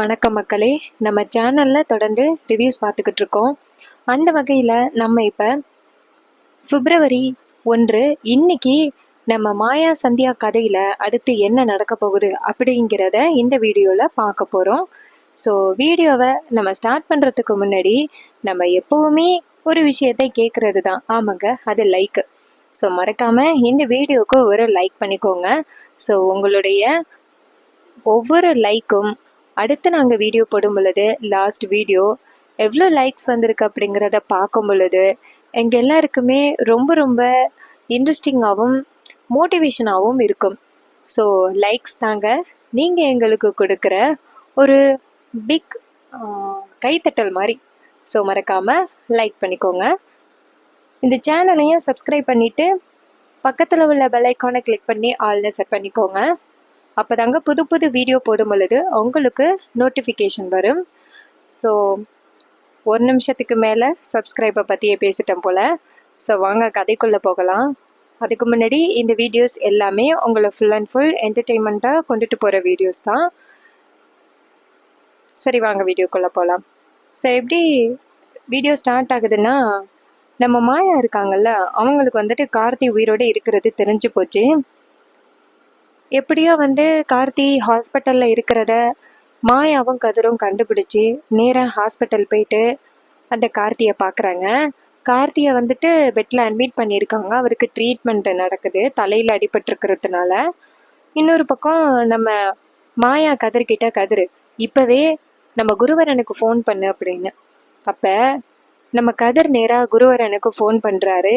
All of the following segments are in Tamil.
வணக்கம் மக்களே, நம்ம சேனலில் தொடர்ந்து ரிவ்யூஸ் பார்த்துக்கிட்டு இருக்கோம். அந்த வகையில் நம்ம இப்போ February 1 இன்னைக்கு நம்ம மாயா சந்தியா கதையில் அடுத்து என்ன நடக்க போகுது அப்படிங்கிறத இந்த வீடியோவில் பார்க்க போகிறோம். ஸோ வீடியோவை நம்ம ஸ்டார்ட் பண்ணுறதுக்கு முன்னாடி நம்ம எப்போவுமே ஒரு விஷயத்தை கேட்குறது தான், ஆமாங்க, அது லைக். ஸோ மறக்காமல் இந்த வீடியோவுக்கு ஒரு லைக் பண்ணிக்கோங்க. ஸோ உங்களுடைய ஒவ்வொரு லைக்கும் அடுத்து நாங்கள் வீடியோ போடும் பொழுது லாஸ்ட் வீடியோ எவ்வளோ லைக்ஸ் வந்திருக்கு அப்படிங்கிறத பார்க்கும் பொழுது எங்கள் எல்லாருக்குமே ரொம்ப ரொம்ப இன்ட்ரெஸ்டிங்காகவும் மோட்டிவேஷனாகவும் இருக்கும். ஸோ லைக்ஸ் தாங்க நீங்கள் எங்களுக்கு கொடுக்குற ஒரு பிக் கைத்தட்டல் மாதிரி. ஸோ மறக்காமல் லைக் பண்ணிக்கோங்க. இந்த சேனலையும் சப்ஸ்கிரைப் பண்ணிவிட்டு பக்கத்தில் உள்ள பெல் ஐக்கானை கிளிக் பண்ணி ஆல்னு செட் பண்ணிக்கோங்க. அப்போ தாங்க புது புது வீடியோ போடும் பொழுது உங்களுக்கு நோட்டிஃபிகேஷன் வரும். ஸோ ஒரு நிமிஷத்துக்கு மேலே சப்ஸ்கிரைபை பற்றியே பேசிட்டேன் போல். ஸோ வாங்க கதைக்குள்ளே போகலாம். அதுக்கு முன்னாடி இந்த வீடியோஸ் எல்லாமே உங்களை ஃபுல் அண்ட் ஃபுல் என்டர்டெயின்மெண்ட்டாக கொண்டுட்டு போகிற வீடியோஸ் தான். சரி வாங்க வீடியோக்குள்ளே போகலாம். ஸோ எப்படி வீடியோ ஸ்டார்ட் ஆகுதுன்னா, நம்ம மாயா இருக்காங்கல்ல, அவங்களுக்கு வந்துட்டு கார்த்தி உயிரோடு இருக்கிறது தெரிஞ்சு போச்சு. எப்படியோ கார்த்தி ஹாஸ்பிட்டலில் இருக்கிறத மாயாவும் கதிரும் கண்டுபிடிச்சி நேராக ஹாஸ்பிட்டல் போயிட்டு அந்த கார்த்தியை பார்க்குறாங்க. கார்த்தியை பெட்டில் அட்மிட் பண்ணியிருக்காங்க. அவருக்கு ட்ரீட்மெண்ட் நடக்குது தலையில் அடிபட்டிருக்கிறதுனால. இன்னொரு பக்கம் நம்ம மாயா கதிர்கிட்ட, கதிர் இப்போவே நம்ம குருவரனுக்கு ஃபோன் பண்ணு அப்படின்னு. அப்போ நம்ம கதிர் நேராக குருவரனுக்கு ஃபோன் பண்ணுறாரு.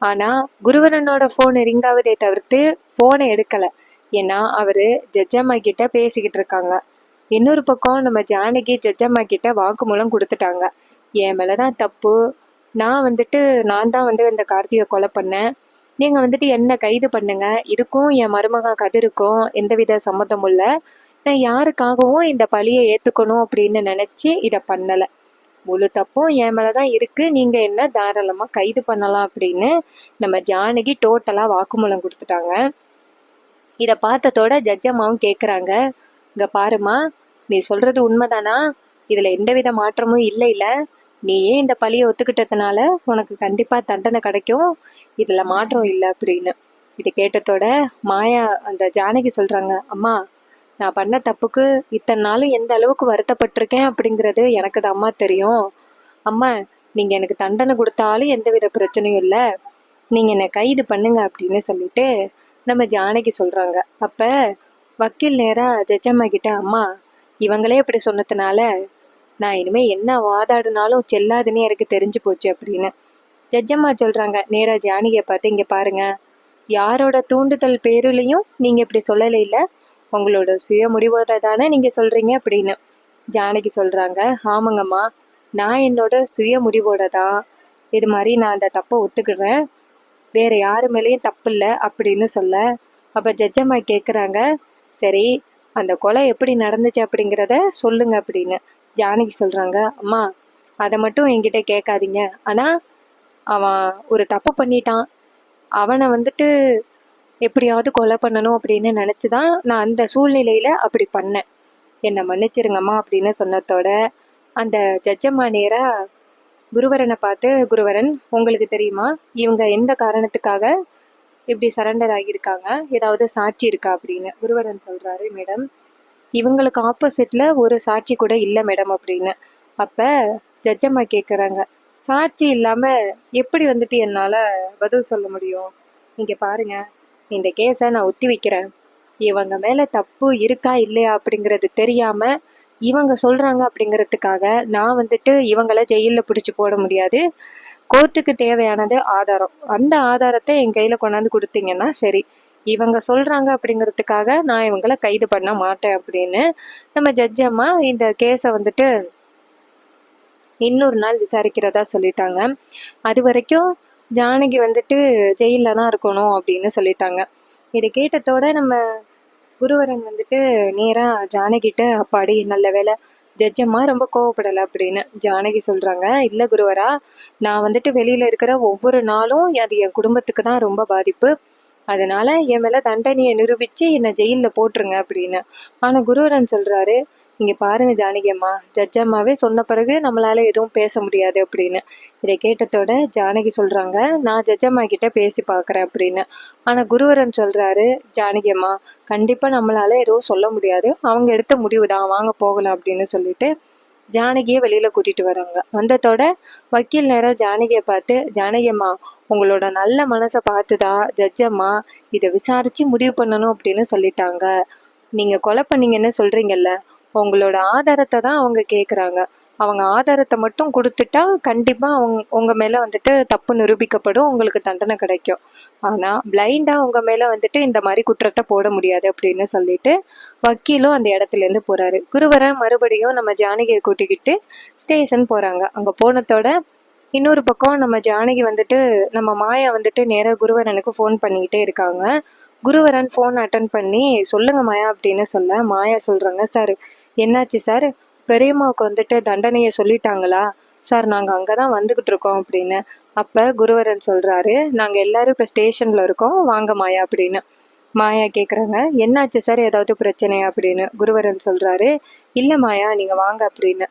ஆனால் குருவரனோட ஃபோன் ரிங்காவதே தவிர்த்து ஃபோனை எடுக்கலை. ஏன்னா அவர் ஜட்ஜம்மா கிட்ட பேசிக்கிட்டு இருக்காங்க. இன்னொரு பக்கம் நம்ம ஜானகி ஜட்ஜம்மா கிட்ட வாக்குமூலம் கொடுத்துட்டாங்க. என் மேலே தான் தப்பு, நான் தான் இந்த கார்த்தியை கொலை பண்ணேன், நீங்கள் என்ன கைது பண்ணுங்க, இதுக்கும் என் மருமக கதிருக்கும் எந்தவித சம்மந்தமும் இல்லை, நான் யாருக்காகவும் இந்த பழியை ஏற்றுக்கணும் அப்படின்னு நினச்சி இதை பண்ணலை, முழு தப்பும் என் மேலே தான் இருக்குது, நீங்கள் என்ன தாராளமாக கைது பண்ணலாம் அப்படின்னு நம்ம ஜானகி டோட்டலாக வாக்குமூலம் கொடுத்துட்டாங்க. இதை பார்த்ததோட ஜட்ஜம்மாவும் கேட்குறாங்க, இங்கே பாருமா, நீ சொல்கிறது உண்மைதானா? இதில் எந்தவித மாற்றமும் இல்லை, நீ ஏன் இந்த பழியை ஒத்துக்கிட்டதுனால உனக்கு கண்டிப்பாக தண்டனை கிடைக்கும், இதில் மாற்றம் இல்லை அப்படின்னு. இது கேட்டதோட மாயா அந்த ஜானகி சொல்கிறாங்க, அம்மா, நான் பண்ண தப்புக்கு இத்தனை நாளும் எந்த அளவுக்கு வருத்தப்பட்டிருக்கேன் அப்படிங்கிறது எனக்கு தான் அம்மா தெரியும். அம்மா, நீங்கள் எனக்கு தண்டனை கொடுத்தாலும் எந்தவித பிரச்சனையும் இல்லை, நீங்கள் என்னை கைது பண்ணுங்க அப்படின்னு சொல்லிட்டு நம்ம ஜானகி சொல்கிறாங்க. அப்போ வக்கீல் நேராக ஜட்ஜம்மா கிட்ட, அம்மா, இவங்களே இப்படி சொன்னதுனால நான் இனிமேல் என்ன வாதாடினாலும் செல்லாதுன்னு எனக்கு தெரிஞ்சு போச்சு அப்படின்னு. ஜட்ஜம்மா சொல்கிறாங்க நேராக ஜானகியை பார்த்து, இங்கே பாருங்க, யாரோட தூண்டுதல் பேருலையும் நீங்கள் இப்படி சொல்லலை, இல்லை உங்களோட சுய முடிவோட தானே நீங்கள் சொல்கிறீங்க அப்படின்னு. ஜானகி சொல்கிறாங்க, ஆமாங்கம்மா, நான் என்னோட சுய முடிவோட தான் இது மாதிரி நான் அந்த தப்பை ஒத்துக்கிறேன், வேறு யாரு மேலேயும் தப்பு இல்லை அப்படின்னு சொல்ல. அப்போ ஜட்ஜம்மா கேட்குறாங்க, சரி அந்த கொலை எப்படி நடந்துச்சு அப்படிங்கிறத சொல்லுங்க அப்படின்னு. ஜானகி சொல்கிறாங்க, அம்மா, அதை மட்டும் என்கிட்ட கேட்காதீங்க, ஆனால் அவன் ஒரு தப்பு பண்ணிட்டான், அவனை எப்படியாவது கொலை பண்ணணும் அப்படின்னு நினச்சி தான் நான் அந்த சூழ்நிலையில் அப்படி பண்ணேன், என்னை மன்னிச்சிருங்கம்மா அப்படின்னு சொன்னதோட அந்த ஜட்ஜம்மா நேராக குருவரனை பார்த்து, குருவரன், உங்களுக்கு தெரியுமா இவங்க எந்த காரணத்துக்காக இப்படி சரண்டர் ஆகியிருக்காங்க, ஏதாவது சாட்சி இருக்கா அப்படின்னு. குருவரன் சொல்கிறாரு, மேடம், இவங்களுக்கு ஆப்போசிட்டில் ஒரு சாட்சி கூட இல்லை மேடம் அப்படின்னு. அப்போ ஜட்ஜம்மா கேட்குறாங்க, சாட்சி இல்லாமல் எப்படி என்னால் பதில் சொல்ல முடியும், நீங்கள் பாருங்கள், இந்த கேஸை நான் ஒத்தி வைக்கிறேன், இவங்க மேலே தப்பு இருக்கா இல்லையா அப்படிங்கிறது தெரியாமல் இவங்க சொல்கிறாங்க அப்படிங்கிறதுக்காக நான் இவங்களை ஜெயிலில் பிடிச்சி போட முடியாது, கோர்ட்டுக்கு தேவையானது ஆதாரம், அந்த ஆதாரத்தை என் கையில் கொண்டாந்து கொடுத்தீங்கன்னா சரி, இவங்க சொல்கிறாங்க அப்படிங்கிறதுக்காக நான் இவங்களை கைது பண்ண மாட்டேன் அப்படின்னு நம்ம ஜட்ஜம்மா இந்த கேஸை இன்னொரு நாள் விசாரிக்கிறதா சொல்லிட்டாங்க. அது வரைக்கும் ஜானகி ஜெயிலில் தான் இருக்கணும் அப்படின்னு சொல்லிட்டாங்க. இதை கேட்டதோட நம்ம குருவரன் நேராக ஜானகிட்ட, அப்பாடி நல்ல வேலை ஜட்ஜம்மா ரொம்ப கோவப்படலை அப்படின்னு. ஜானகி சொல்கிறாங்க, இல்லை குருவரா, நான் வெளியில் இருக்கிற ஒவ்வொரு நாளும் அது என் குடும்பத்துக்கு தான் ரொம்ப பாதிப்பு, அதனால என் மேலே தண்டனையை நிரூபித்து என்னை ஜெயிலில் போட்டுருங்க அப்படின்னு. ஆனால் குருவரன் சொல்கிறாரு, இங்கே பாருங்க ஜானகி அம்மா, ஜட்ஜ் அம்மாவே சொன்ன பிறகு நம்மளால எதுவும் பேச முடியாது அப்படின்னு. இதை கேட்டதோட ஜானகி சொல்றாங்க, நான் ஜட்ஜ் அம்மா கிட்ட பேசி பார்க்குறேன் அப்படின்னு. ஆனால் குருவரன் சொல்றாரு, ஜானகி அம்மா கண்டிப்பாக நம்மளால எதுவும் சொல்ல முடியாது, அவங்க எடுத்த முடிவு தான், வாங்க போகலாம் அப்படின்னு சொல்லிட்டு ஜானகியை வெளியில கூட்டிட்டு வராங்க. வந்ததோட வக்கீல் நேரம் ஜானகியை பார்த்து, ஜானகி அம்மா உங்களோட நல்ல மனசை பார்த்துதான் ஜட்ஜ் அம்மா இதை விசாரிச்சு முடிவு பண்ணணும் அப்படின்னு சொல்லிட்டாங்க. நீங்க கொலை பண்ணீங்கன்னு சொல்றீங்கல்ல, உங்களோட ஆதாரத்தை தான் அவங்க கேட்குறாங்க. அவங்க ஆதாரத்தை மட்டும் கொடுத்துட்டா கண்டிப்பா உங்க மேல வந்துட்டு தப்பு நிரூபிக்கப்படும், உங்களுக்கு தண்டனை கிடைக்கும். ஆனா பிளைண்டா உங்க மேல வந்துட்டு இந்த மாதிரி குற்றத்தை போட முடியாது அப்படின்னு சொல்லிட்டு வக்கீலும் அந்த இடத்துல இருந்து போறாரு. குருவரன் மறுபடியும் நம்ம ஜானகியை கூட்டிக்கிட்டு ஸ்டேஷன் போறாங்க. அங்க போனதோட இன்னொரு பக்கம் நம்ம ஜானகி வந்துட்டு நம்ம மாயா வந்துட்டு நேராக குருவரனுக்கு ஃபோன் பண்ணிக்கிட்டே இருக்காங்க. குருவரன் ஃபோன் அட்டன் பண்ணி சொல்லுங்க மாயா அப்படின்னு சொல்ல, மாயா சொல்றாங்க, சார் என்னாச்சு சார், பெரியம்மாவுக்கு வந்துட்டு தண்டனையை சொல்லிட்டாங்களா சார், நாங்கள் அங்கே தான் வந்துக்கிட்டு இருக்கோம் அப்படின்னு. அப்போ குருவரன் சொல்கிறாரு, நாங்கள் எல்லாரும் இப்போ ஸ்டேஷனில் இருக்கோம், வாங்க மாயா அப்படின்னு. மாயா கேட்குறாங்க, என்னாச்சு சார், ஏதாவது பிரச்சனையா அப்படின்னு. குருவரன் சொல்கிறாரு, இல்லை மாயா நீங்கள் வாங்க அப்படின்னு.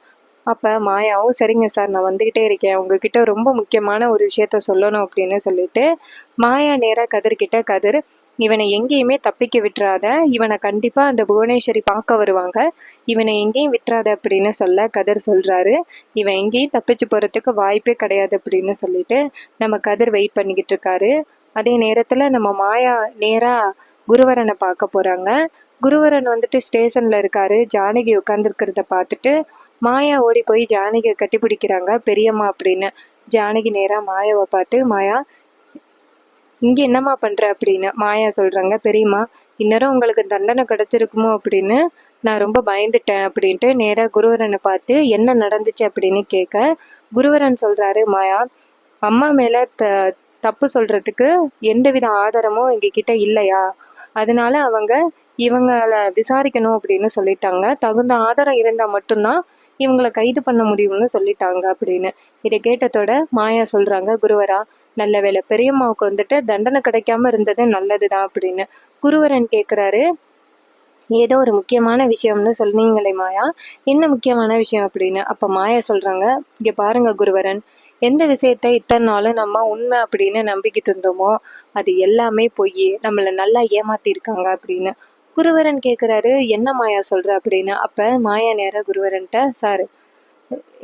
அப்போ மாயாவும் சரிங்க சார் நான் வந்துக்கிட்டே இருக்கேன், உங்ககிட்ட ரொம்ப முக்கியமான ஒரு விஷயத்த சொல்லணும் அப்படின்னு சொல்லிட்டு மாயா நேராக கதிர்கிட்ட, கதிர் இவனை எங்கேயுமே தப்பிக்க விட்டுறாத, இவனை கண்டிப்பாக அந்த புவனேஸ்வரி பார்க்க வருவாங்க, இவனை எங்கேயும் விட்டுறாத அப்படின்னு சொல்ல கதிர் சொல்கிறாரு, இவன் எங்கேயும் தப்பிச்சு போகிறதுக்கு வாய்ப்பே கிடையாது அப்படின்னு சொல்லிட்டு நம்ம கதிர் வெயிட் பண்ணிக்கிட்டு இருக்காரு. அதே நேரத்தில் நம்ம மாயா நேராக குருவரனை பார்க்க போகிறாங்க. குருவரன் வந்துட்டு ஸ்டேஷனில் இருக்காரு. ஜானகி உட்காந்துருக்கிறத பார்த்துட்டு மாயா ஓடி போய் ஜானகியை கட்டி பிடிக்கிறாங்க, பெரியம்மா அப்படின்னு. ஜானகி நேராக மாயாவை பார்த்து, மாயா இங்கே என்னம்மா பண்ணுற அப்படின்னு. மாயா சொல்கிறாங்க, பெரியம்மா இன்னரும் உங்களுக்கு தண்டனை கிடச்சிருக்குமோ அப்படின்னு நான் ரொம்ப பயந்துட்டேன் அப்படின்ட்டு நேராக குருவரனை பார்த்து என்ன நடந்துச்சு அப்படின்னு கேட்க, குருவரன் சொல்கிறாரு, மாயா அம்மா மேலே தப்பு சொல்கிறதுக்கு எந்தவித ஆதாரமும் எங்ககிட்ட இல்லையா, அதனால அவங்க இவங்களை விசாரிக்கணும் அப்படின்னு சொல்லிட்டாங்க, தகுந்த ஆதாரம் இருந்தால் மட்டும்தான் இவங்களை கைது பண்ண முடியும்னு சொல்லிட்டாங்க அப்படின்னு. இதை கேட்டதோட மாயா சொல்கிறாங்க, குருவரா நல்ல வேலை, பெரியம்மாவுக்கு வந்துட்டு தண்டனை கிடைக்காம இருந்தது நல்லதுதான் அப்படின்னு. குருவரன் கேட்குறாரு, ஏதோ ஒரு முக்கியமான விஷயம்னு சொன்னீங்களே மாயா, என்ன முக்கியமான விஷயம் அப்படின்னு. அப்போ மாயா சொல்கிறாங்க, இங்கே பாருங்க குருவரன், எந்த விஷயத்த இத்தனை நாளும் நம்ம உண்மை அப்படின்னு நம்பிக்கிட்டு இருந்தோமோ அது எல்லாமே பொய், நம்மளை நல்லா ஏமாத்திருக்காங்க அப்படின்னு. குருவரன் கேட்குறாரு, என்ன மாயா சொல்கிற அப்படின்னு. அப்போ மாயா நேராக குருவரன்ட்ட, சார்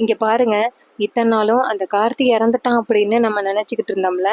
இங்கே பாருங்க, இத்தனை நாளும் அந்த கார்த்தி இறந்துட்டான் அப்படின்னு நம்ம நினச்சிக்கிட்டு இருந்தோம்ல,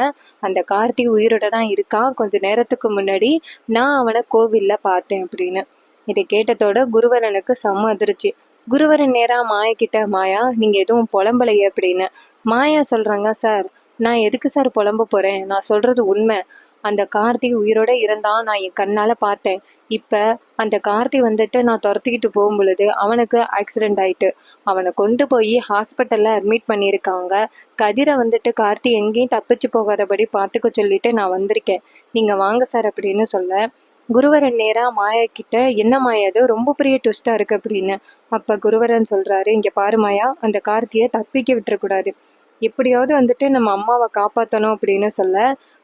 அந்த கார்த்தி உயிரோட தான் இருக்கான், கொஞ்ச நேரத்துக்கு முன்னாடி நான் அவனை கோவிலில் பார்த்தேன் அப்படின்னு. இதை கேட்டதோட குருவரனுக்கு செம்ம அதிர்ச்சி. குருவரன் நேராக மாயா கிட்ட, மாயா நீங்கள் எதுவும் புலம்பலையே அப்படின்னு. மாயா சொல்கிறாங்க, சார் நான் எதுக்கு சார் புலம்ப போகிறேன், நான் சொல்கிறது உண்மை, அந்த கார்த்தி உயிரோட இருந்தான், நான் என் கண்ணால் பார்த்தேன். இப்போ அந்த கார்த்தி வந்துட்டு நான் துரத்திக்கிட்டு போகும் பொழுது அவனுக்கு ஆக்சிடெண்ட் ஆயிட்டு, அவனை கொண்டு போய் ஹாஸ்பிட்டலில் அட்மிட் பண்ணியிருக்காங்க. கதிரை வந்துட்டு கார்த்தி எங்கேயும் தப்பிச்சு போகாதபடி பார்த்துக்க சொல்லிட்டு நான் வந்திருக்கேன், நீங்கள் வாங்க சார் அப்படின்னு சொல்ல, குருவரன் நேராக மாயா கிட்ட, என்ன மாயா அது ரொம்ப பெரிய ட்விஸ்டாக இருக்குது அப்படின்னு. அப்போ குருவரன் சொல்கிறாரு, இங்கே பாரு மாயா, அந்த கார்த்தியை தப்பிக்க விட்டுறக்கூடாது, எப்படியாவது வந்துட்டு நம்ம அம்மாவை காப்பாற்றணும் அப்படின்னு சொல்ல,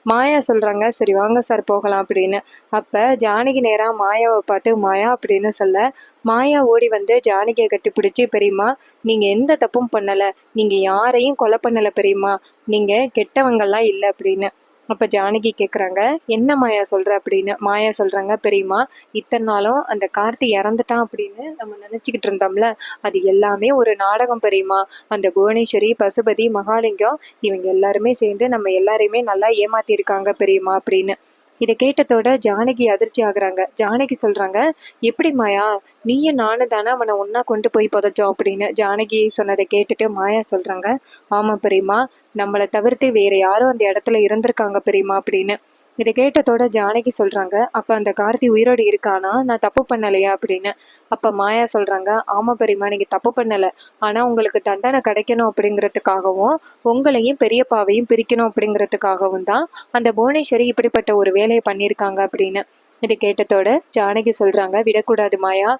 மாயா சொல்கிறாங்க, சரி வாங்க சார் போகலாம் அப்படின்னு. அப்போ ஜானகி நேராக மாயாவை பார்த்து, மாயா அப்படின்னு சொல்ல, மாயா ஓடி வந்து ஜானகியை கட்டி பிடிச்சி, பெரியம்மா நீங்கள் எந்த தப்பும் பண்ணலை, நீங்கள் யாரையும் கொலை பண்ணலை பெரியம்மா, நீங்கள் கெட்டவங்கள்லாம் இல்லை அப்படின்னு. அப்போ ஜானகி கேட்குறாங்க, என்ன மாயா சொல்கிற அப்படின்னு. மாயா சொல்கிறாங்க, பெரியம்மா இத்தனை நாளும் அந்த கார்த்தி இறந்துட்டான் அப்படின்னு நம்ம நினச்சிக்கிட்டு இருந்தோம்ல, அது எல்லாமே ஒரு நாடகம் பெரியம்மா, அந்த புவனேஸ்வரி, பசுபதி, மகாலிங்கம் இவங்க எல்லாருமே சேர்ந்து நம்ம எல்லாரையுமே நல்லா ஏமாத்திருக்காங்க பெரியம்மா அப்படின்னு. இதை கேட்டதோட ஜானகி அதிர்ச்சி ஆகுறாங்க. ஜானகி சொல்கிறாங்க, எப்படி மாயா நீயும் நானும் தானே அவனை ஒன்றா கொண்டு போய் புதைச்சோம் அப்படின்னு. ஜானகி சொன்னதை கேட்டுட்டு மாயா சொல்கிறாங்க, ஆமாம் பெரியம்மா, நம்மளை தவிர்த்து வேறு யாரும் அந்த இடத்துல இருந்திருக்காங்க பெரியம்மா அப்படின்னு. இதை கேட்டதோட ஜானகி சொல்கிறாங்க, அப்போ அந்த கார்த்தி உயிரோடு இருக்கானா, நான் தப்பு பண்ணலையா அப்படின்னு. அப்போ மாயா சொல்கிறாங்க, ஆமாம் பெரியம்மா நீங்கள் தப்பு பண்ணலை, ஆனால் உங்களுக்கு தண்டனை கிடைக்கணும் அப்படிங்கிறதுக்காகவும் உங்களையும் பெரியப்பாவையும் பிரிக்கணும் அப்படிங்கிறதுக்காகவும் தான் அந்த புவனேஸ்வரி இப்படிப்பட்ட ஒரு வேலையை பண்ணியிருக்காங்க அப்படின்னு. இதை கேட்டதோட ஜானகி சொல்றாங்க, விடக்கூடாது மாயா,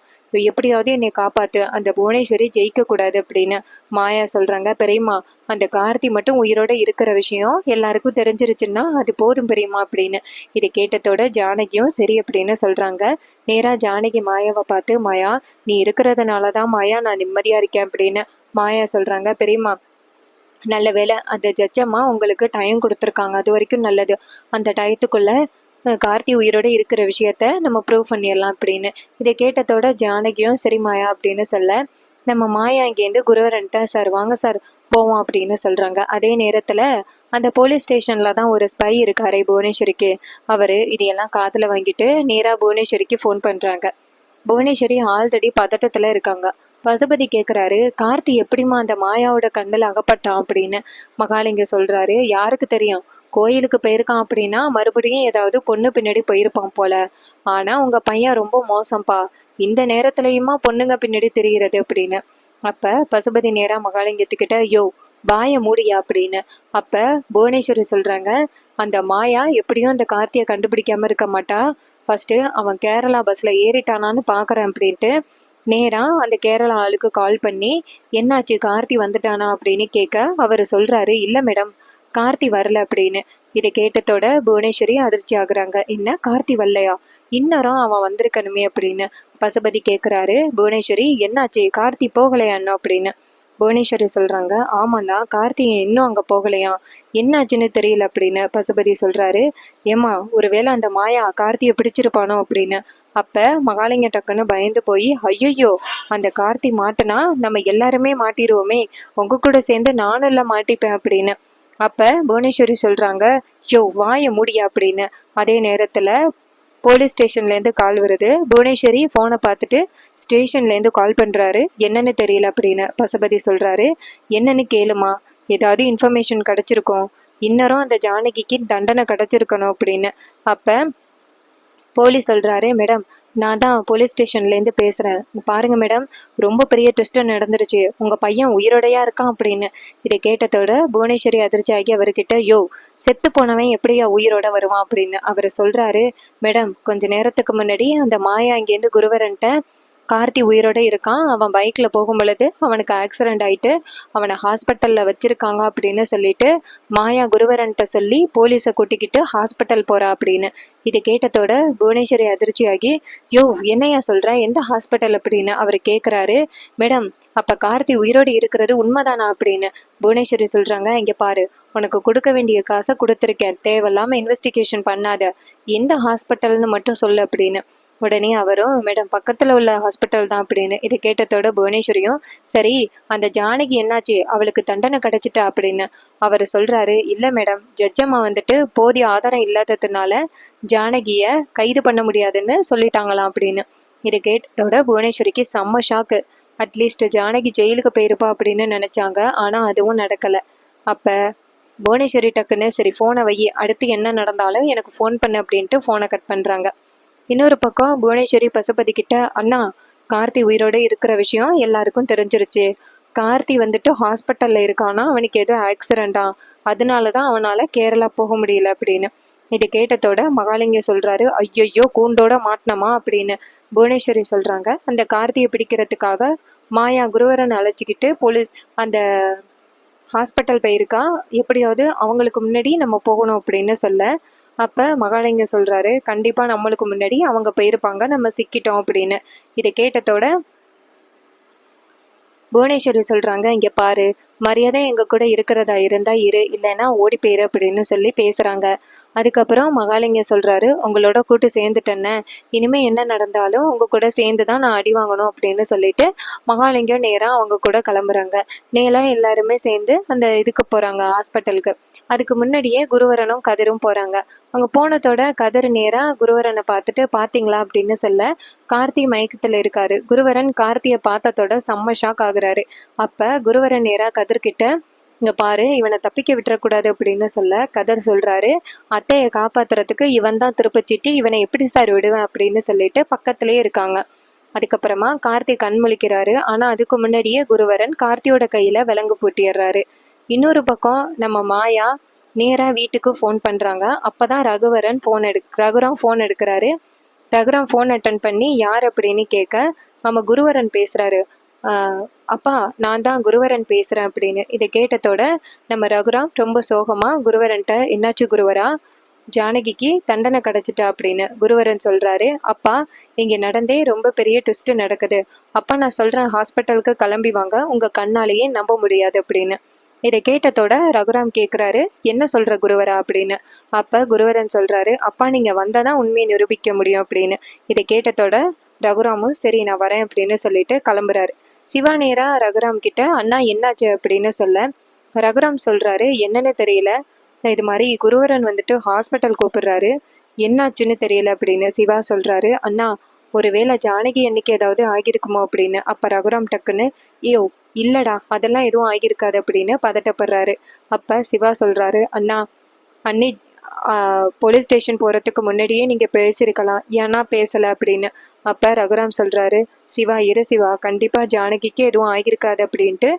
எப்படியாவது என்னை காப்பாத்து, அந்த புவனேஸ்வரி ஜெயிக்க கூடாது அப்படின்னு. மாயா சொல்றாங்க, பெரியம்மா, அந்த கார்த்தி மட்டும் உயிரோட இருக்கிற விஷயம் எல்லாருக்கும் தெரிஞ்சிருச்சுன்னா அது போதும் பெரியம்மா அப்படின்னு. இதை கேட்டதோட ஜானகியும் சரி அப்படின்னு சொல்றாங்க. நேரா ஜானகி மாயாவை பார்த்து, மாயா, நீ இருக்கிறதுனாலதான் மாயா நான் நிம்மதியா இருக்கேன் அப்படின்னு. மாயா சொல்றாங்க, பெரியம்மா, நல்ல வேளை அந்த ஜட்ஜம்மா உங்களுக்கு டைம் கொடுத்துருக்காங்க, அது வரைக்கும் நல்லது. அந்த டயத்துக்குள்ள கார்த்தி உயிரோட இருக்கிற விஷயத்த நம்ம ப்ரூவ் பண்ணிடலாம் அப்படின்னு. இதை கேட்டதோட ஜானகியும் சரி மாயா அப்படின்னு சொல்ல, நம்ம மாயா இங்கேருந்து குருவரன்ட்ட, சார் வாங்க சார் போவோம் அப்படின்னு சொல்றாங்க. அதே நேரத்துல அந்த போலீஸ் ஸ்டேஷன்ல தான் ஒரு ஸ்பை இருக்காரு புவனேஸ்வரிக்கு. அவரு இதையெல்லாம் காதுல வாங்கிட்டு நேரா புவனேஸ்வரிக்கு ஃபோன் பண்றாங்க. புவனேஸ்வரி ஆல்ரெடி பதட்டத்துல இருக்காங்க. பசுபதி கேக்குறாரு, கார்த்தி எப்படிம்மா அந்த மாயாவோட கண்ணில் அகப்பட்டான் அப்படின்னு. மகாலிங்க சொல்றாரு, யாருக்கு தெரியும், கோயிலுக்கு போயிருக்கான் அப்படின்னா மறுபடியும் ஏதாவது பொண்ணு பின்னாடி போயிருப்பான் போல. ஆனா உங்க பையன் ரொம்ப மோசம்பா, இந்த நேரத்துலயுமா பொண்ணுங்க பின்னாடி தெரிகிறது அப்படின்னு. அப்ப பசுபதி நேரா மகாலிங்கத்துக்கிட்ட, யோ வாய மூடியா அப்படின்னு. அப்ப புவனேஸ்வரி சொல்றாங்க, அந்த மாயா எப்படியும் அந்த கார்த்தியை கண்டுபிடிக்காம இருக்க மாட்டா, ஃபர்ஸ்ட் அவன் கேரளா பஸ்ல ஏறிட்டானான்னு பாக்குறேன் அப்படின்ட்டு நேரா அந்த கேரளா ஆளுக்கு கால் பண்ணி, என்னாச்சு கார்த்தி வந்துட்டானா அப்படின்னு கேட்க, அவர் சொல்றாரு, இல்ல மேடம், கார்த்தி வரல அப்படின்னு. இதை கேட்டதோட புவனேஸ்வரி அதிர்ச்சி ஆகுறாங்க. என்ன, கார்த்தி வரலையா, இன்னரும் அவன் வந்திருக்கணுமே அப்படின்னு. பசுபதி கேட்குறாரு, புவனேஸ்வரி என்னாச்சு, கார்த்தி போகலையா இன்னும் அப்படின்னு. புவனேஸ்வரி சொல்றாங்க, ஆமாண்ணா, கார்த்திகை இன்னும் அங்க போகலையா, என்னாச்சுன்னு தெரியல அப்படின்னு. பசுபதி சொல்றாரு, ஏமா ஒருவேளை அந்த மாயா கார்த்தியை பிடிச்சிருப்பானோ அப்படின்னு. அப்ப மகாலிங்க டக்குன்னு பயந்து போய், ஐயோ, அந்த கார்த்தி மாட்டுனா நம்ம எல்லாருமே மாட்டிடுவோமே, உங்க கூட சேர்ந்து நானும் எல்லாம் மாட்டிப்பேன் அப்படின்னு. அப்ப புவனேஸ்வரி சொல்றாங்க, யோ வாய முடியா அப்படின்னு. அதே நேரத்துல போலீஸ் ஸ்டேஷன்லேருந்து கால் வருது. புவனேஸ்வரி ஃபோனை பார்த்துட்டு ஸ்டேஷன்லேருந்து கால் பண்ணுறாரு. என்னன்னு தெரியல அப்படின்னு. பசுபதி சொல்கிறாரு, என்னன்னு கேளுமா, ஏதாவது இன்ஃபர்மேஷன் கிடச்சிருக்கோம், இன்னரும் அந்த ஜானகிக்கு தண்டனை கிடச்சிருக்கணும் அப்படின்னு. அப்போ போலீஸ் சொல்கிறாரு, மேடம், நான் தான் போலீஸ் ஸ்டேஷன்லேருந்து பேசுகிறேன், பாருங்க மேடம், ரொம்ப பெரிய ட்விஸ்ட் நடந்துருச்சு, உங்கள் பையன் உயிரோடையா இருக்கான் அப்படின்னு. இதை கேட்டதோட புவனேஸ்வரி அதிர்ச்சி ஆகி அவர்கிட்ட, யோ செத்து போனவன் எப்படியா உயிரோட வருவான் அப்படின்னு அவர் சொல்கிறாரு. மேடம், கொஞ்ச நேரத்துக்கு முன்னாடி அந்த மாயா இங்கேருந்து குருவரன்ட்ட, கார்த்தி உயிரோட இருக்கான், அவன் பைக்ல போகும் பொழுது அவனுக்கு ஆக்சிடென்ட் ஆயிட்டு அவனை ஹாஸ்பிட்டல்ல வச்சிருக்காங்க அப்படின்னு சொல்லிட்டு மாயா குருவரன்ட்ட சொல்லி போலீஸை கூட்டிக்கிட்டு ஹாஸ்பிட்டல் போறா அப்படின்னு. இதை கேட்டதோட புவனேஸ்வரி அதிர்ச்சியாகி, யோ என்னையா சொல்ற, எந்த ஹாஸ்பிட்டல் அப்படின்னு அவர் கேட்குறாரு. மேடம், அப்ப கார்த்தி உயிரோடு இருக்கிறது உண்மைதானா அப்படின்னு. புவனேஸ்வரி சொல்றாங்க, இங்க பாரு, உனக்கு கொடுக்க வேண்டிய காசை கொடுத்துருக்கேன், தேவையில்லாம இன்வெஸ்டிகேஷன் பண்ணாத, எந்த ஹாஸ்பிட்டல்னு மட்டும் சொல்லு அப்படின்னு. உடனே அவரும், மேடம், பக்கத்துல உள்ள ஹாஸ்பிட்டல் தான் அப்படின்னு. இதை கேட்டதோட புவனேஸ்வரியும், சரி அந்த ஜானகி என்னாச்சு, அவளுக்கு தண்டனை கிடைச்சிட்டா அப்படின்னு. அவர் சொல்றாரு, இல்ல மேடம், ஜட்ஜம்மா வந்துட்டு போதிய ஆதாரம் இல்லாததுனால ஜானகிய கைது பண்ண முடியாதுன்னு சொல்லிட்டாங்களாம் அப்படின்னு. இதை கேட்டதோட புவனேஸ்வரிக்கு செம்ம ஷாக்கு. அட்லீஸ்ட் ஜானகி ஜெயிலுக்கு போயிருப்பா அப்படின்னு நினைச்சாங்க, ஆனா அதுவும் நடக்கல. அப்ப புவனேஸ்வரி டக்குன்னு, சரி ஃபோனை வை, அடுத்து என்ன நடந்தாலும் எனக்கு ஃபோன் பண்ணு அப்படின்ட்டு ஃபோனை கட் பண்றாங்க. இன்னொரு பக்கம் புவனேஸ்வரி பசுபதி கிட்ட, அண்ணா, கார்த்தி உயிரோட இருக்கிற விஷயம் எல்லாருக்கும் தெரிஞ்சிருச்சு, கார்த்தி வந்துட்டு ஹாஸ்பிட்டல்ல இருக்கானா, அவனுக்கு ஏதோ ஆக்சிடென்டா, அதனாலதான் அவனால கேரளா போக முடியல அப்படின்னு. இது கேட்டதோட மகாலிங்க சொல்றாரு, ஐயோ கூண்டோட மாட்டினமா அப்படின்னு. புவனேஸ்வரி சொல்றாங்க, அந்த கார்த்தியை பிடிக்கிறதுக்காக மாயா குருவரன் அழைச்சிக்கிட்டு போலீஸ் அந்த ஹாஸ்பிட்டல் போயிருக்கா, எப்படியாவது அவங்களுக்கு முன்னாடி நம்ம போகணும் அப்படின்னு சொல்ல, அப்ப மகாலிங்க சொல்றாரு, கண்டிப்பா நம்மளுக்கு முன்னாடி அவங்க போயிருப்பாங்க, நம்ம சிக்கிட்டோம் அப்படின்னு. இதை கேட்டதோட புவனேஸ்வரி சொல்றாங்க, இங்க பாரு, மரியாதை எங்க கூட இருக்கிறதா இருந்தா இரு, இல்லைன்னா ஓடி போயிரு அப்படின்னு சொல்லி பேசுறாங்க. அதுக்கப்புறம் மகாலிங்க சொல்றாரு, உங்களோட கூட்டு சேர்ந்துட்டேன்னு, இனிமே என்ன நடந்தாலும் உங்க கூட சேர்ந்து தான் நான் அடி வாங்கணும் அப்படின்னு சொல்லிட்டு மகாலிங்கம் நேரா அவங்க கூட கிளம்புறாங்க. நேரா எல்லாருமே சேர்ந்து அந்த இதுக்கு போறாங்க, ஹாஸ்பிட்டலுக்கு. அதுக்கு முன்னாடியே குருவரனும் கதிரும் போறாங்க. அங்க போனதோட கதிர் நேரா குருவரனை பார்த்துட்டு, பாத்தீங்களா அப்படின்னு சொல்ல, கார்த்தி மயக்கத்துல இருக்காரு. குருவரன் கார்த்தியை பார்த்ததோட செம்ம ஷாக் ஆகுறாரு. அப்ப குருவரன் நேரா கதிர்கிட்ட, இங்க பாரு, இவனை தப்பிக்க விட்டுறக்கூடாது அப்படின்னு சொல்ல, கதர் சொல்றாரு, அத்தையை காப்பாத்துறதுக்கு இவன் தான் திருப்பச்சிட்டு, இவனை எப்படி சார் விடுவேன் அப்படின்னு சொல்லிட்டு பக்கத்திலே இருக்காங்க. அதுக்கப்புறமா கார்த்தி கண் முழிக்கிறாரு. ஆனா அதுக்கு முன்னாடியே குருவரன் கார்த்தியோட கையில விலங்கு பூட்டிடுறாரு. இன்னொரு பக்கம் நம்ம மாயா நேரா வீட்டுக்கு ஃபோன் பண்றாங்க. அப்பதான் ரகுராம் ஃபோன் எடுக்கிறாரு. ரகுராம் ஃபோன் அட்டன் பண்ணி யார் அப்படின்னு கேட்க, நம்ம குருவரன் பேசுகிறாரு. அப்பா நான் தான் குருவரன் பேசுகிறேன் அப்படின்னு. இதை கேட்டதோட நம்ம ரகுராம் ரொம்ப சோகமாக குருவரன்ட்ட, என்னாச்சு குருவரா, ஜானகிக்கு தண்டனை கிடச்சிட்டா அப்படின்னு. குருவரன் சொல்கிறாரு, அப்பா இங்கே நடந்தே ரொம்ப பெரிய ட்விஸ்ட்டு நடக்குது. அப்பா நான் சொல்கிறேன் ஹாஸ்பிட்டலுக்கு கிளம்பி வாங்க, உங்கள் கண்ணாலேயே நம்ப முடியாது அப்படின்னு. இதை கேட்டதோட ரகுராம் கேட்குறாரு, என்ன சொல்கிற குருவரா அப்படின்னு. அப்போ குருவரன் சொல்கிறாரு, அப்பா நீங்கள் வந்தால் தான் உண்மையை நிரூபிக்க முடியும் அப்படின்னு. இதை கேட்டதோட ரகுராமும் சரி நான் வரேன் அப்படின்னு சொல்லிட்டு கிளம்புறாரு. சிவா நேரா ரகுராம் கிட்ட, அண்ணா என்னாச்சு அப்படின்னு சொல்ல, ரகுராம் சொல்கிறாரு, என்னன்னு தெரியல, இது மாதிரி குருவரன் வந்துட்டு ஹாஸ்பிட்டல் கூப்பிடுறாரு, என்னாச்சுன்னு தெரியல அப்படின்னு. சிவா சொல்கிறாரு, அண்ணா ஒருவேளை ஜானகி அன்னைக்கு ஏதாவது ஆகியிருக்குமோ அப்படின்னு. அப்போ ரகுராம் டக்குன்னு, ஐயோ இல்லைடா அதெல்லாம் எதுவும் ஆகியிருக்காது அப்படின்னு பதட்டப்படுறாரு. அப்போ சிவா சொல்கிறாரு, அண்ணா அன்னி போலீஸ் ஸ்டேஷன் போகிறதுக்கு முன்னாடியே நீங்கள் பேசியிருக்கலாம், ஏன்னா பேசலை அப்படின்னு. அப்போ ரகுராம் சொல்கிறாரு, சிவா இரு சிவா, கண்டிப்பாக ஜானகிக்கு எதுவும் ஆகியிருக்காது அப்படின்ட்டு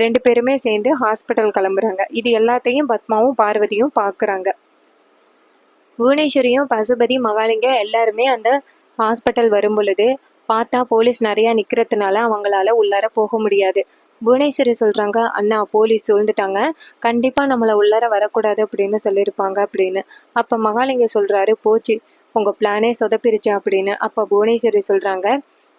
2 பேருமே சேர்ந்து ஹாஸ்பிட்டல் கிளம்புறாங்க. இது எல்லாத்தையும் பத்மாவும் பார்வதியும் பார்க்குறாங்க. புவனேஸ்வரியும் பசுபதி மகாலிங்கம் எல்லாருமே அந்த ஹாஸ்பிட்டல் வரும் பொழுது பார்த்தா போலீஸ் நிறையா நிற்கிறதுனால அவங்களால உள்ளார போக முடியாது. புவனேஸ்வரி சொல்கிறாங்க, அண்ணா போலீஸ் சூழ்ந்துட்டாங்க, கண்டிப்பாக நம்மளை உள்ளார வரக்கூடாது அப்படின்னு சொல்லியிருப்பாங்க அப்படின்னு. அப்போ மகாலிங்கம் சொல்கிறாரு, போச்சு உங்கள் பிளானே சொதப்பிருச்சா அப்படின்னு. அப்போ புவனேஸ்வரி சொல்கிறாங்க,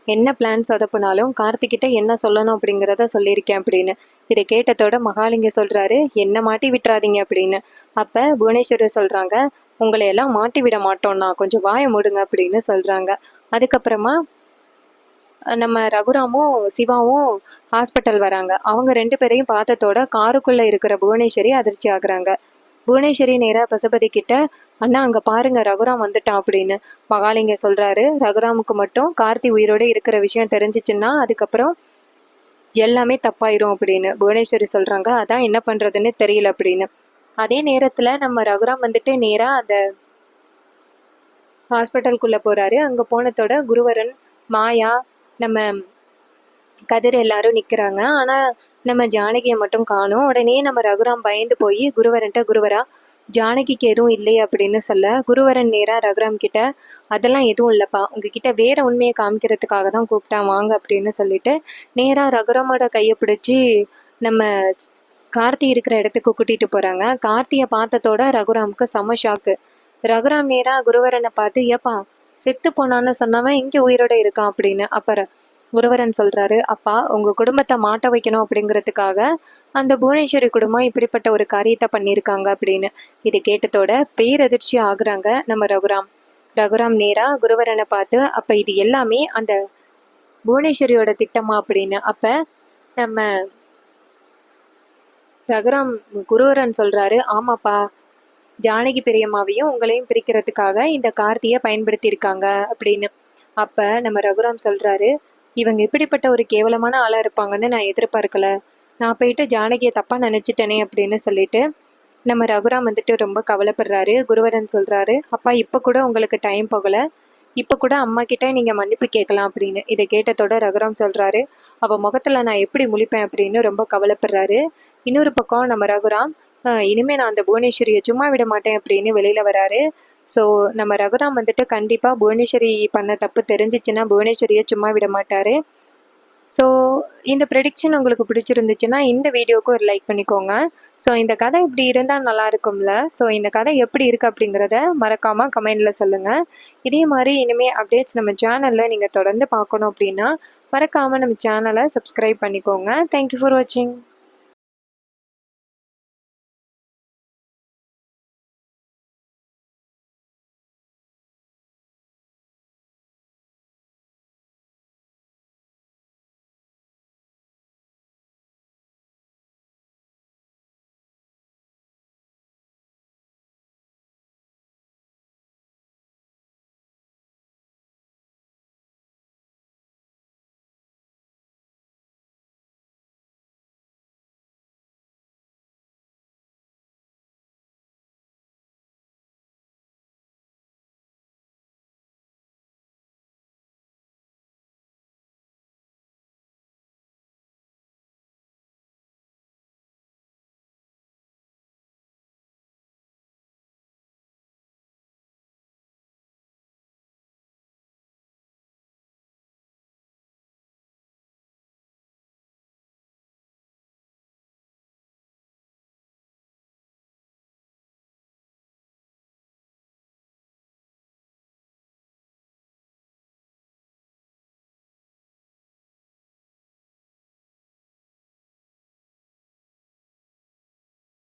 என்ன பிளான் சொதப்புனாலும் கார்த்திக்கிட்ட என்ன சொல்லணும் அப்படிங்கிறத சொல்லியிருக்கேன் அப்படின்னு. இதை கேட்டதோட மகாலிங்கம் சொல்கிறாரு, என்ன மாட்டி விட்டுறாதீங்க அப்படின்னு. அப்போ புவனேஸ்வரி சொல்கிறாங்க, உங்களை எல்லாம் மாட்டி விட மாட்டோம்னா கொஞ்சம் வாயை மூடுங்க அப்படின்னு சொல்கிறாங்க. அதுக்கப்புறமா நம்ம ரகுராமும் சிவாவும் ஹாஸ்பிட்டல் வராங்க. அவங்க 2 பேரையும் பார்த்ததோட காருக்குள்ளே இருக்கிற புவனேஸ்வரி அதிர்ச்சி ஆகுறாங்க. புவனேஸ்வரி நேராக பசுபதி கிட்ட, அண்ணா அங்கே பாருங்க ரகுராம் வந்துட்டான் அப்படின்னு. மகாலிங்கம் சொல்கிறாரு, ரகுராமுக்கு மட்டும் கார்த்தி உயிரோடு இருக்கிற விஷயம் தெரிஞ்சிச்சுன்னா அதுக்கப்புறம் எல்லாமே தப்பாயிரும் அப்படின்னு. புவனேஸ்வரி சொல்கிறாங்க, அதான் என்ன பண்ணுறதுன்னு தெரியல அப்படின்னு. அதே நேரத்தில் நம்ம ரகுராம் வந்துட்டு நேராக அந்த ஹாஸ்பிட்டலுக்குள்ளே போகிறாரு. அங்கே போனதோட குருவரன், மாயா, நம்ம கதிர் எல்லாரும் நிற்கிறாங்க. ஆனால் நம்ம ஜானகியை மட்டும் காணும். உடனே நம்ம ரகுராம் பயந்து போய் குருவரன்ட்ட, குருவரா ஜானகிக்கு எதுவும் இல்லையே அப்படின்னு சொல்ல, குருவரன் நேராக ரகுராம் கிட்ட, அதெல்லாம் எதுவும் இல்லைப்பா, உங்ககிட்ட வேற உண்மையை காமிக்கிறதுக்காக தான் கூப்பிட்டான் வாங்க அப்படின்னு சொல்லிட்டு நேராக ரகுராமோட கையை பிடிச்சி நம்ம கார்த்தி இருக்கிற இடத்துக்கு கூட்டிகிட்டு போகிறாங்க. கார்த்தியை பார்த்ததோட ரகுராமுக்கு செம ஷாக்கு. ரகுராம் நேராக குருவரனை பார்த்து, ஏப்பா செத்து போனான்னு சொன்னவன் இங்கே உயிரோட இருக்கான் அப்படின்னு. அப்புறம் குருவரன் சொல்கிறாரு, அப்பா உங்கள் குடும்பத்தை மாட்ட வைக்கணும் அப்படிங்கிறதுக்காக அந்த புவனேஸ்வரி குடும்பம் இப்படிப்பட்ட ஒரு காரியத்தை பண்ணியிருக்காங்க அப்படின்னு. இது கேட்டதோட பேரதிர்ச்சி ஆகுறாங்க நம்ம ரகுராம் நேராக குருவரனை பார்த்து, அப்போ இது எல்லாமே அந்த புவனேஸ்வரியோட திட்டமா அப்படின்னு. அப்போ நம்ம ரகுராம் குருவரன் சொல்கிறாரு, ஆமாப்பா ஜானகி பெரியம்மாவையும் உங்களையும் பிரிக்கிறதுக்காக இந்த கார்த்தியை பயன்படுத்தியிருக்காங்க அப்படின்னு. அப்போ நம்ம ரகுராம் சொல்கிறாரு, இவங்க இப்படிப்பட்ட ஒரு கேவலமான ஆளாக இருப்பாங்கன்னு நான் எதிர்பார்க்கல, நான் போயிட்டு ஜானகியை தப்பாக நினச்சிட்டேனே அப்படின்னு சொல்லிட்டு நம்ம ரகுராம் வந்துட்டு ரொம்ப கவலைப்படுறாரு. குருவரன் சொல்கிறாரு, அப்பா இப்போ கூட உங்களுக்கு டைம் போகலை, இப்போ கூட அம்மா கிட்டே நீங்கள் மன்னிப்பு கேட்கலாம் அப்படின்னு. இதை கேட்டதோட ரகுராம் சொல்கிறாரு, அவள் முகத்தில் நான் எப்படி முழிப்பேன் அப்படின்னு ரொம்ப கவலைப்படுறாரு. இன்னொரு பக்கம் நம்ம ரகுராம், இனிமேல் நான் அந்த புவனேஸ்வரியை சும்மா விட மாட்டேன் அப்படின்னு வெளியில் வராரு. ஸோ நம்ம ரகுராம் வந்துட்டு கண்டிப்பாக புவனேஸ்வரி பண்ண தப்பு தெரிஞ்சிச்சுன்னா புவனேஸ்வரியை சும்மா விட மாட்டார். ஸோ இந்த ப்ரெடிக்ஷன் உங்களுக்கு பிடிச்சிருந்துச்சுன்னா இந்த வீடியோவுக்கு ஒரு லைக் பண்ணிக்கோங்க. ஸோ இந்த கதை இப்படி இருந்தால் நல்லா இருக்கும்ல. ஸோ இந்த கதை எப்படி இருக்குது அப்படிங்கிறத மறக்காமல் கமெண்டில் சொல்லுங்கள். இதே மாதிரி இனிமேல் அப்டேட்ஸ் நம்ம சேனலில் நீங்கள் தொடர்ந்து பார்க்கணும் அப்படின்னா மறக்காமல் நம்ம சேனலை சப்ஸ்கிரைப் பண்ணிக்கோங்க. தேங்க்யூ ஃபார் வாட்சிங்.